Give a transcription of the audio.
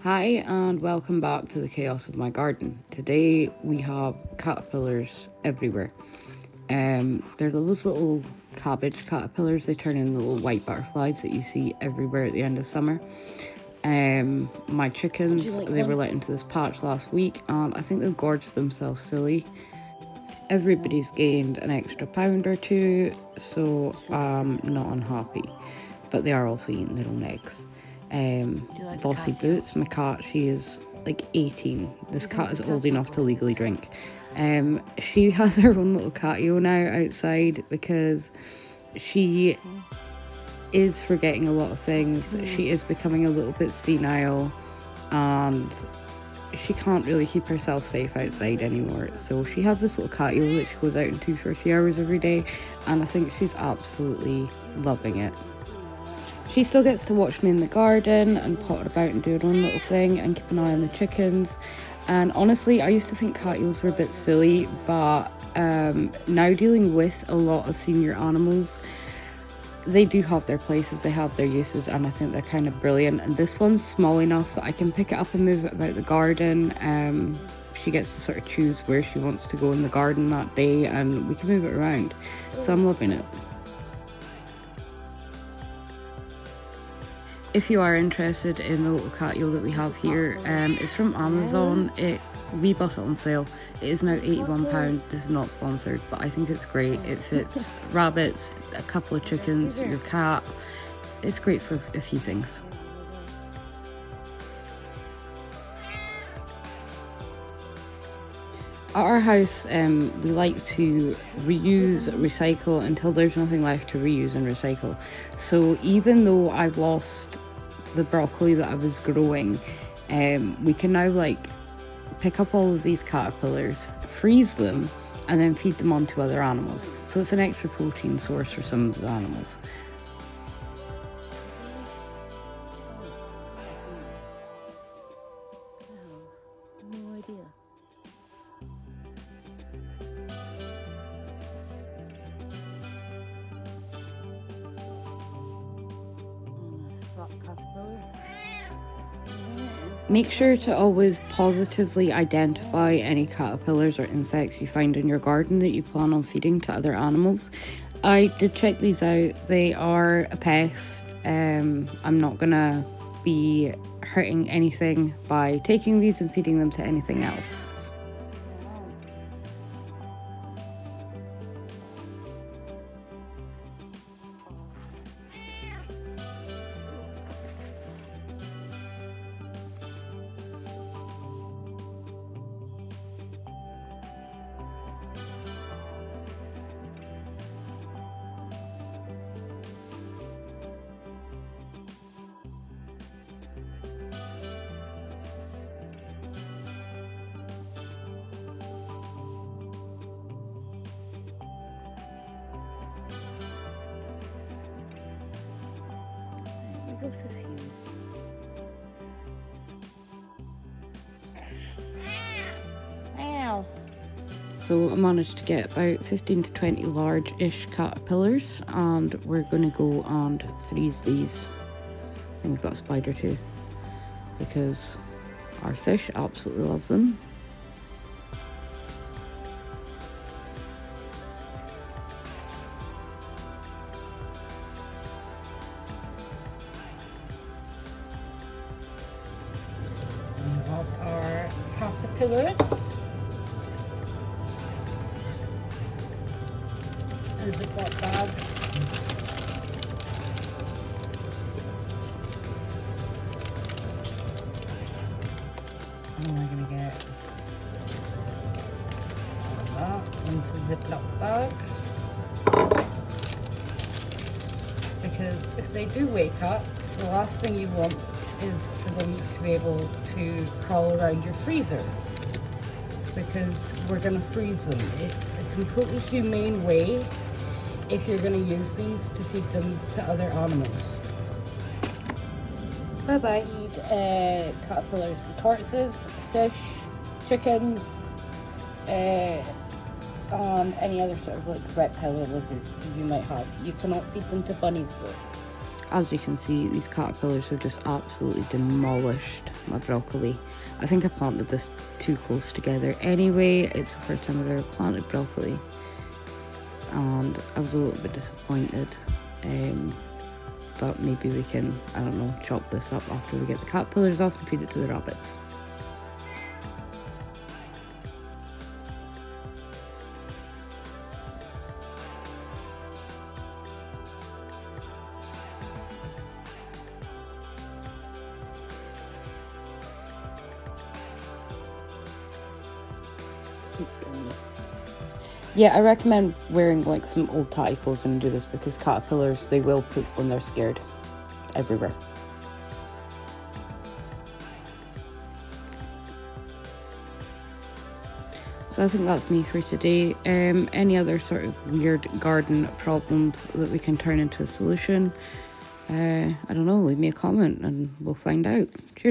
Hi and welcome back to the chaos of my garden. Today we have caterpillars everywhere. They're those little cabbage caterpillars. They turn into little white butterflies that you see everywhere at the end of summer. My chickens, they were let into this patch last week and I think they've gorged themselves silly. Everybody's gained an extra pound or two, so I'm not unhappy. But they are also eating their own eggs. Bossy Boots, my cat, she is like 18. This cat is old enough to legally drink. She has her own little catio now outside because she is forgetting a lot of things. She is becoming a little bit senile and she can't really keep herself safe outside anymore. So she has this little catio that she goes out into for a few hours every day, and I think she's absolutely loving it. She still gets to watch me in the garden and potter about and do her own little thing and keep an eye on the chickens. And honestly, I used to think catios were a bit silly, but now dealing with a lot of senior animals, they do have their places, they have their uses, and I think they're kind of brilliant. And this one's small enough that I can pick it up and move it about the garden. She gets to sort of choose where she wants to go in the garden that day, and we can move it around. So I'm loving it. If you are interested in the little catio that we have here, it's from Amazon. We bought it on sale. It is now £81. This is not sponsored, but I think it's great. It fits rabbits, a couple of chickens, your cat. It's great for a few things. At our house, we like to reuse, recycle until there's nothing left to reuse and recycle. So even though I've lost the broccoli that I was growing, we can now pick up all of these caterpillars, freeze them, and then feed them on to other animals. So it's an extra protein source for some of the animals. No idea. Make sure to always positively identify any caterpillars or insects you find in your garden that you plan on feeding to other animals. I did check these out. They are a pest. I'm not gonna be hurting anything by taking these and feeding them to anything else. We got a few. Ow. So I managed to get about 15 to 20 large-ish caterpillars, and we're going to go and freeze these. I think we've got a spider too, because our fish absolutely love them. We have our caterpillars. And the pot bag. And we're going to get that into the Ziploc bag. Because if they do wake up, the last thing you want is for them to be able to crawl around your freezer, because we're going to freeze them. It's a completely humane way if you're going to use these to feed them to other animals. Bye-bye. Feed caterpillars to tortoises, fish, chickens, and any other sort of reptile or lizards you might have. You cannot feed them to bunnies though. as you can see, these caterpillars have just absolutely demolished my broccoli. I think I planted this too close together anyway. It's the first time I've ever planted broccoli, and I was a little bit disappointed. But maybe we can, I don't know, chop this up after we get the caterpillars off and feed it to the rabbits. Yeah, I recommend wearing like some old tatty clothes when you do this, because caterpillars, they will poop when they're scared everywhere. So I think that's me for today. Any other sort of weird garden problems that we can turn into a solution, I don't know, leave me a comment and we'll find out. Cheers.